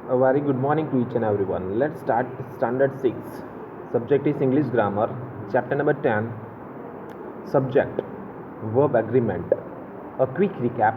A very good morning to each and everyone. Let's start standard 6. Subject is English grammar. Chapter number 10. Subject verb agreement. A quick recap.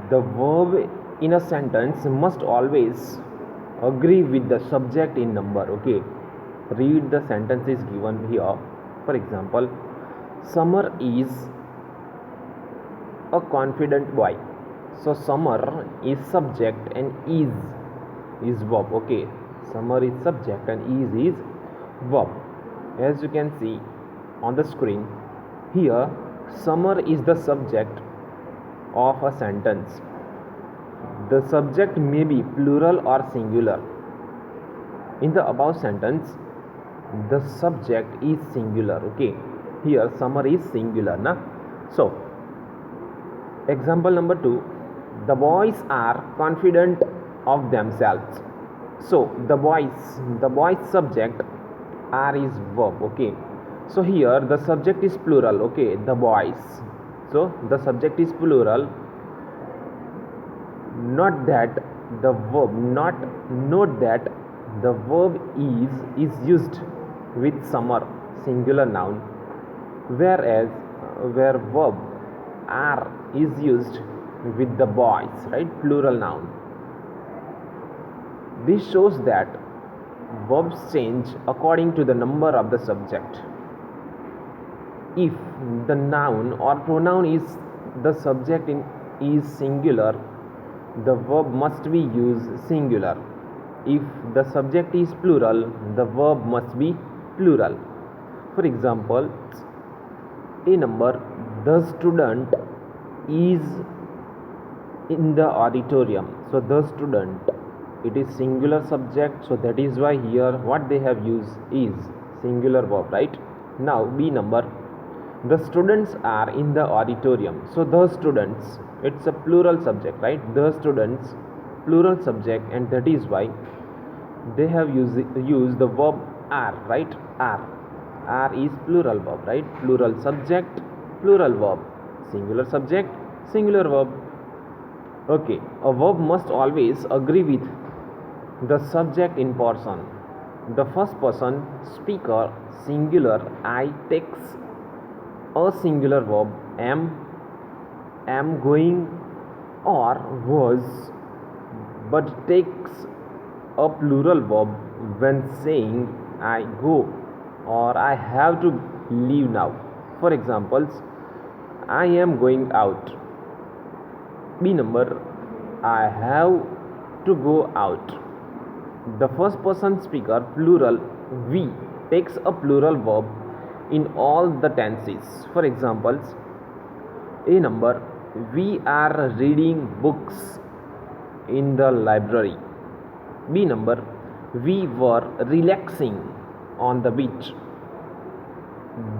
The verb in a sentence must always agree with the subject in number. Okay. Read the sentences given here. For example, Summer is a confident boy. So summer is subject and is verb. Okay, summer is subject and is verb. As you can see on the screen here, summer is the subject of a sentence. The subject may be plural or singular. In the above sentence, the subject is singular. Okay, here summer is singular na. So example number 2, the boys are confident of themselves. So the boys subject are is verb. Okay, so here the subject is plural. Okay, the boys, so the subject is plural. Not that the verb not Note that the verb is used with summer singular noun, whereas where verb are is used with the boys, right, plural noun. This shows that verbs change according to the number of the subject. If the noun or pronoun is the subject is singular, the verb must be used singular. If the subject is plural, the verb must be plural. For example, a number, the student is in the auditorium. So the student, it is singular subject, so that is why here what they have used is singular verb, right? Now B number, the students are in the auditorium. So the students, it's a plural subject, right? The students, plural subject, and that is why they have used the verb are, right? Are is plural verb, right? Plural subject, plural verb, singular subject, singular verb. Okay, a verb must always agree with the subject in person. The first person speaker singular I takes a singular verb am going or was, but takes a plural verb when saying I go or I have to leave now. For examples, I am going out. B number, I have to go out. The first person speaker plural we takes a plural verb in all the tenses. For examples, A number, we are reading books in the library. B number, we were relaxing on the beach.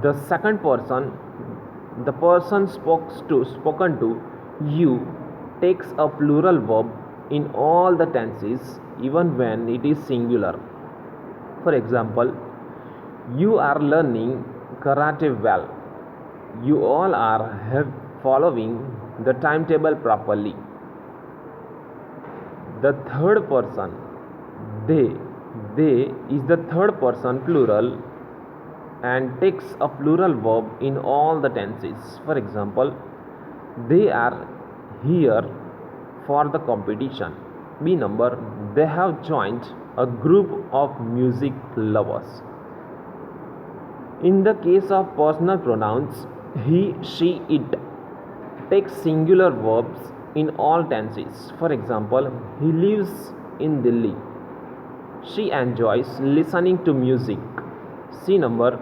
The second person, the person spoken to, you, takes a plural verb in all the tenses even when it is singular. For example, you are learning karate well. You all are following the timetable properly. The third person, they is the third person plural and takes a plural verb in all the tenses. For example, they are here for the competition. B number, they have joined a group of music lovers. In the case of personal pronouns, he, she, it takes singular verbs in all tenses. For example, he lives in Delhi. She enjoys listening to music. C number,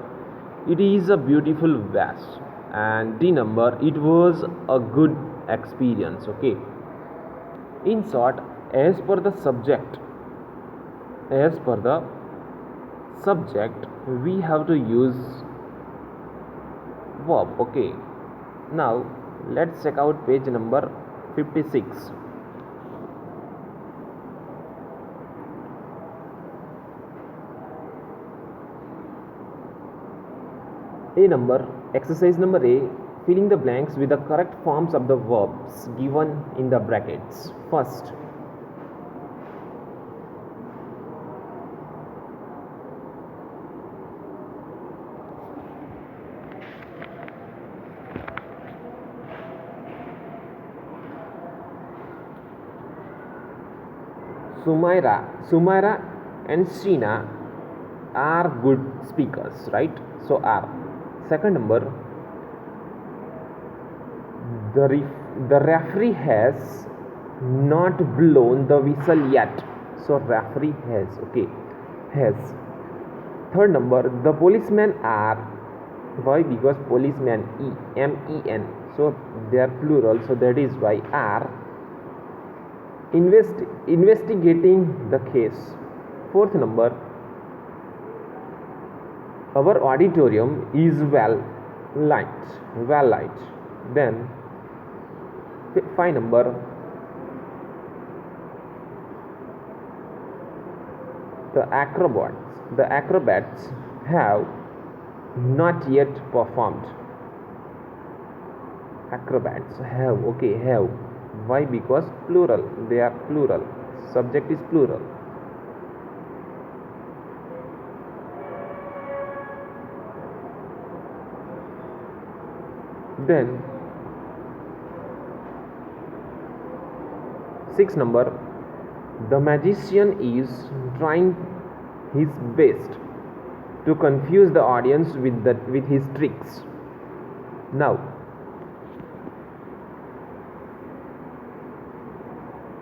it is a beautiful vase. And D number, it was a good experience. Okay. In short, as per the subject, we have to use verb. Okay, now let's check out page number 56. A number, exercise number A, filling the blanks with the correct forms of the verbs given in the brackets. First, Sumaira and Sheena are good speakers, right? So are. Second number, the referee has not blown the whistle yet. So referee has, okay, has. Third number, the policemen are. Why? Because policemen, EMEN, so they are plural, so that is why are investigating the case. Fourth number, our auditorium is well light. Then five number, the acrobats have not yet performed. Acrobats have, okay, have. Why? Because plural, they are plural, subject is plural. Then six number, the magician is trying his best to confuse the audience with his tricks. Now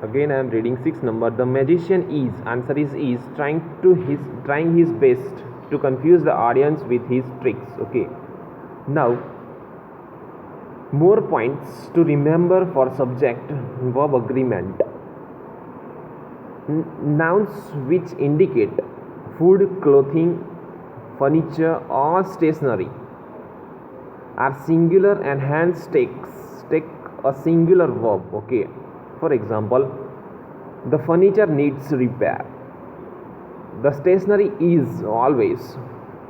again I am reading six number, the magician is, answer is trying his best to confuse the audience with his tricks. Okay, now more points to remember for subject verb agreement. Nouns which indicate food, clothing, furniture or stationery are singular and hence take a singular verb. Okay, for example, the furniture needs repair. The stationery is always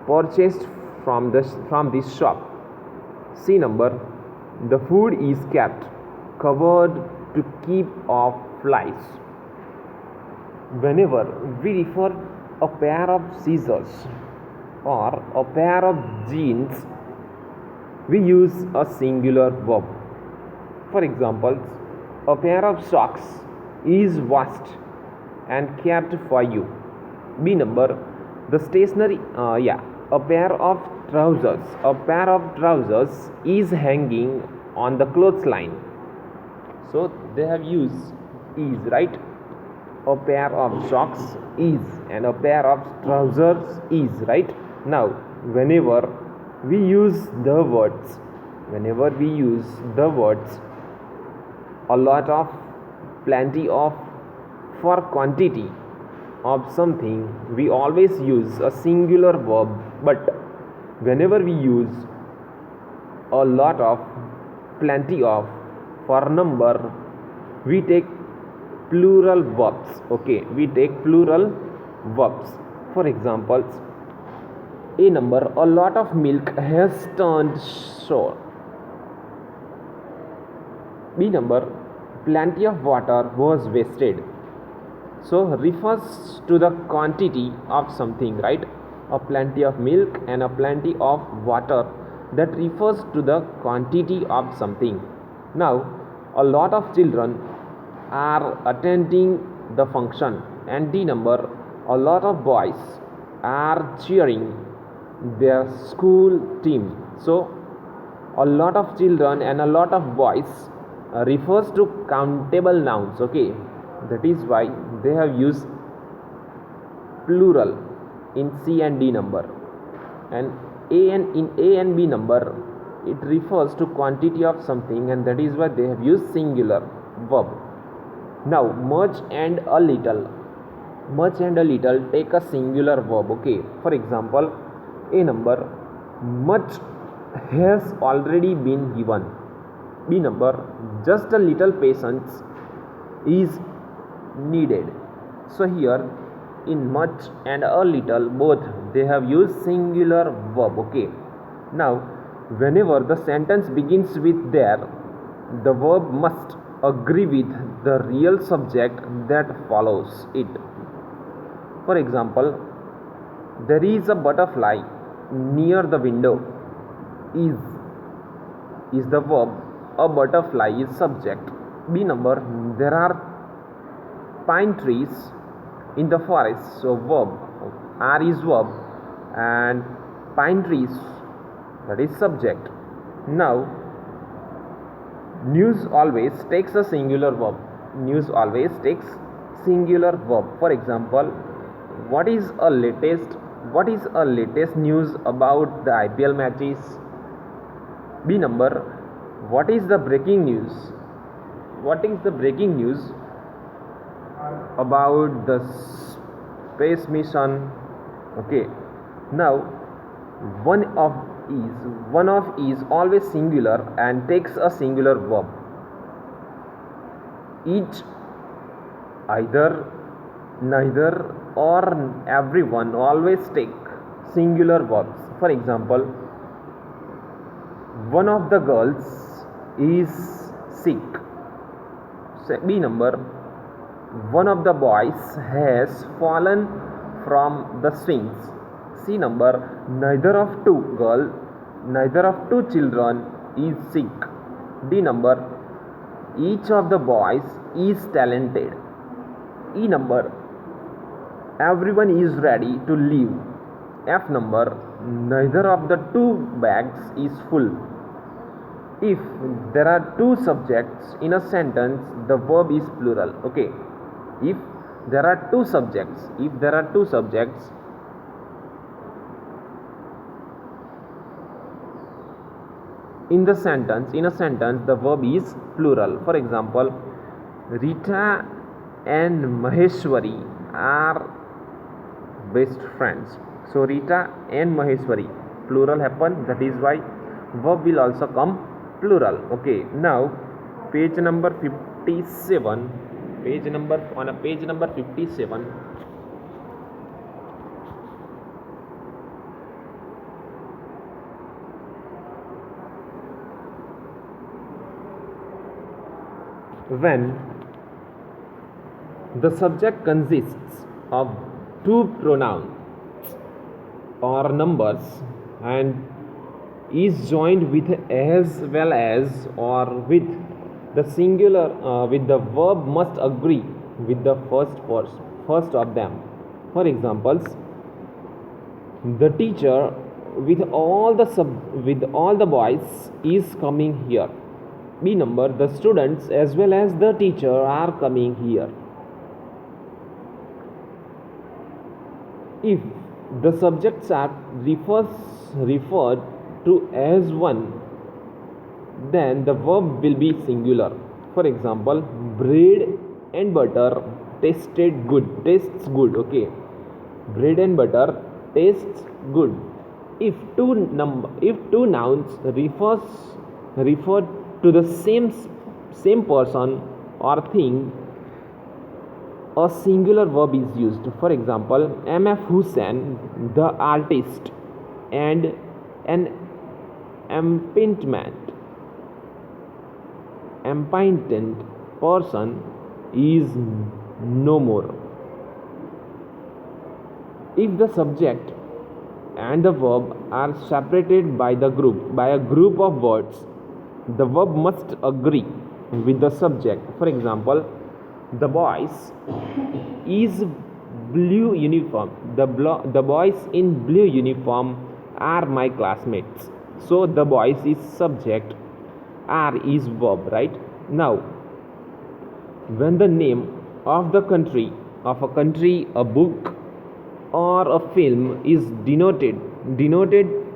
purchased from this shop. C number, the food is kept covered to keep off flies. Whenever we refer a pair of scissors or a pair of jeans, we use a singular verb. For example, a pair of socks is washed and kept for you. B number, the stationery, a pair of trousers is hanging on the clothesline. So they have used is, right? A pair of socks is and a pair of trousers is, right? Now whenever we use the words a lot of, plenty of, for quantity of something, we always use a singular verb. But whenever we use a lot of, plenty of, for number, we take plural verbs. Okay, we take plural verbs. For example, A number, a lot of milk has turned sour. B number, plenty of water was wasted. So refers to the quantity of something, right? A plenty of milk and a plenty of water, that refers to the quantity of something. Now a lot of children are attending the function. And D number, a lot of boys are cheering their school team. So a lot of children and a lot of boys refers to countable nouns. Okay, that is why they have used plural in C and D number. And in A and B number, it refers to quantity of something, and that is why they have used singular verb. Now much and a little take a singular verb. Okay, for example, A number, much has already been given. B number, just a little patience is needed. So here in much and a little, both they have used singular verb. Okay, now whenever the sentence begins with there, the verb must agree with the real subject that follows it. For example, there is a butterfly near the window is the verb, a butterfly is subject. B number, there are pine trees in the forest, so verb, are is verb, and pine trees, that is subject. Now news always takes a singular verb. News always takes singular verb. For example, what is a latest news about the IPL matches? B number, what is the breaking news? What is the breaking news about the space mission? Okay. Now one of is always singular and takes a singular verb. Each, either, neither, or everyone always take singular verbs. For example, one of the girls is sick. B number, one of the boys has fallen from the swings. C number, neither of two children is sick. D number, each of the boys is talented. E number, everyone is ready to leave. F number, neither of the two bags is full. If there are two subjects in a sentence, the verb is plural. Okay. If there are two subjects in a sentence, the verb is plural. For example, Rita and Maheshwari are best friends. So Rita and Maheshwari, plural happen, that is why verb will also come plural. Okay, now page number 57. Page number 57, when the subject consists of two pronouns or numbers and is joined with as well as or with the singular, with the verb must agree with the first of them. For examples, the teacher with all the boys is coming here. B number, the students as well as the teacher are coming here. If the subjects are referred to as one, then the verb will be singular. For example, bread and butter tastes good. Okay, bread and butter tastes good. If two nouns refer to the same person or thing, a singular verb is used. For example, MF Hussain, the artist, and an impenitent person is no more. If the subject and the verb are separated by a group of words, the verb must agree with the subject. For example, the boys is blue uniform. The boys in blue uniform are my classmates. So the boys is subject, are is verb, right? Now, when the name of a country, a book, or a film is denoted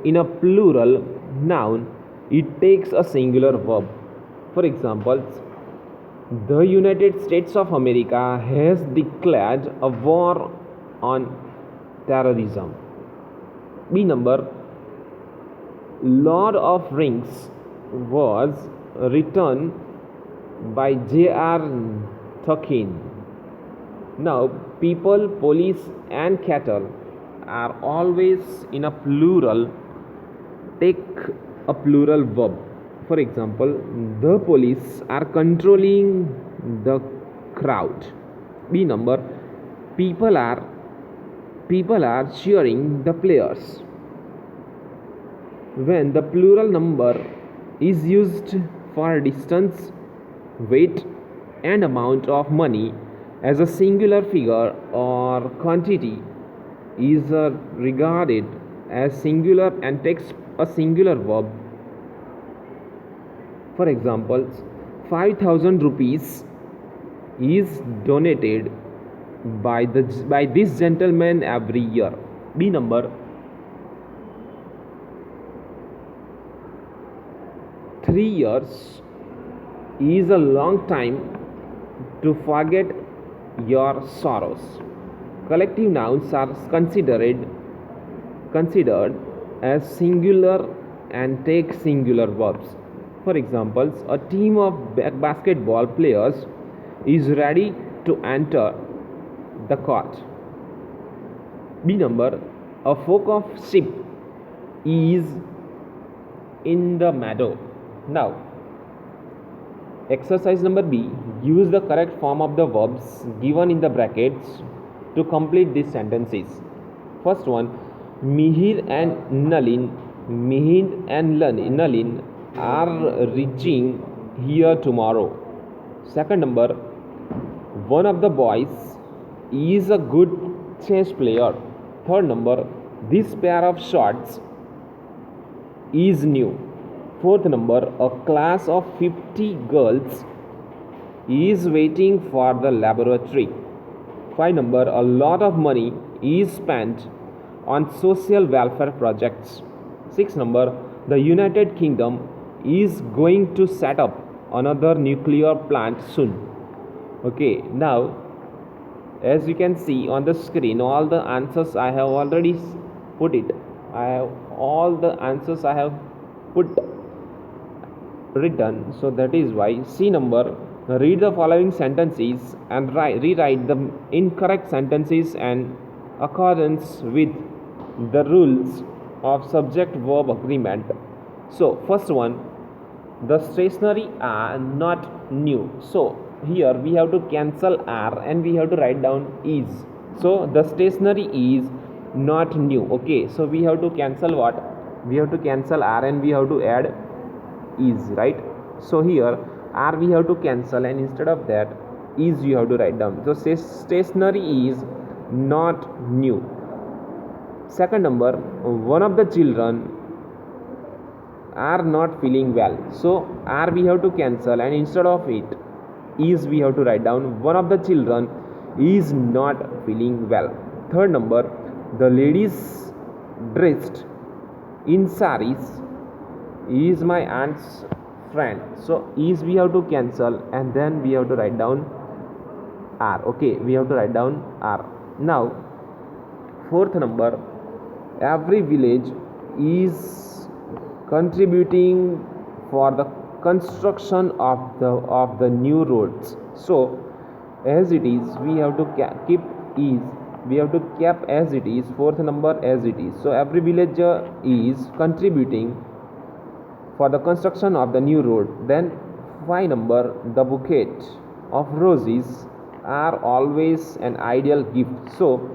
in a plural noun, it takes a singular verb. For example, the United States of America has declared a war on terrorism. B number, Lord of Rings was written by J.R. Tolkien. Now, people, police, and cattle are always in a plural. Take a plural verb. For example, the police are controlling the crowd. B number, people are cheering the players. When the plural number is used for distance, weight, and amount of money as a singular figure or or quantity is regarded as singular and takes a singular verb. For example, 5,000 rupees is donated by this gentleman every year. B number, 3 years is a long time to forget your sorrows. Collective nouns are considered as singular and take singular verbs. For example, a team of basketball players is ready to enter the court. B number, a flock of sheep is in the meadow. Now, exercise number B, use the correct form of the verbs given in the brackets to complete these sentences. First one, Mihir and Nalin are reaching here tomorrow. Second number, one of the boys is a good chess player. Third number, this pair of shorts is new. Fourth number, a class of 50 girls is waiting for the laboratory. 5 number, a lot of money is spent on social welfare projects. 6 number, the United Kingdom is going to set up another nuclear plant soon. Okay, now as you can see on the screen, all the answers I have already put it. I have all the answers I have put written, so that is why. C number, read the following sentences and rewrite the incorrect sentences in accordance with the rules of subject verb agreement. So first one, the stationery are not new. So here we have to cancel are and we have to write down is. So the stationery is not new. Okay, so we have to cancel what? We have to cancel are and we have to add is, right? So here are we have to cancel and instead of that is you have to write down. So stationery is not new. Second number, one of the children are not feeling well. So are we have to cancel and instead of it is we have to write down one of the children is not feeling well. Third number, the ladies dressed in saris is my aunt's friend. So is we have to cancel and then we have to write down are. Okay, we have to write down are. Now fourth number, every village is contributing for the construction of the new roads. So as it is we have to keep is, we have to keep as it is. Fourth number as it is. So every villager is contributing for the construction of the new road. Then 5 number, the bouquet of roses are always an ideal gift. So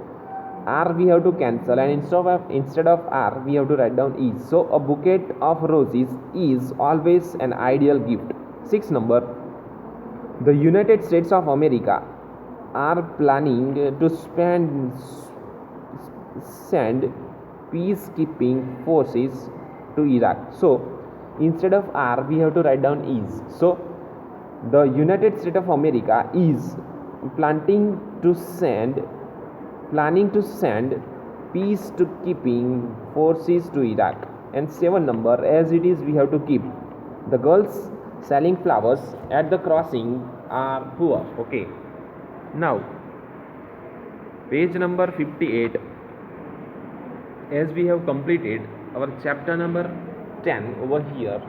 are we have to cancel and instead of are we have to write down is. So a bouquet of roses is always an ideal gift. 6 number, the United States of America are planning to send peacekeeping forces to Iraq. So instead of are we have to write down is. So the United States of America is planning to send peacekeeping forces to Iraq. And 7 number, as it is we have to keep, the girls selling flowers at the crossing are poor. Okay, now page number 58, as we have completed our chapter number 10 over here.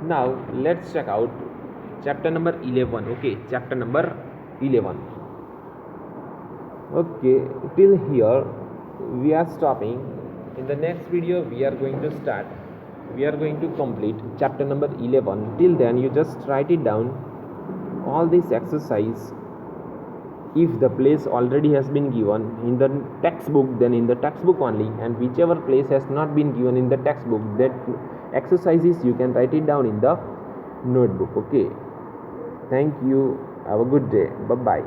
Now let's check out chapter number 11. Okay, chapter number 11. Okay, till here we are stopping. In the next video we are going to complete chapter number 11. Till then you just write it down, all this exercise. If the place already has been given in the textbook, then in the textbook only, and whichever place has not been given in the textbook, that exercises you can write it down in the notebook. Okay, thank you, have a good day, bye bye.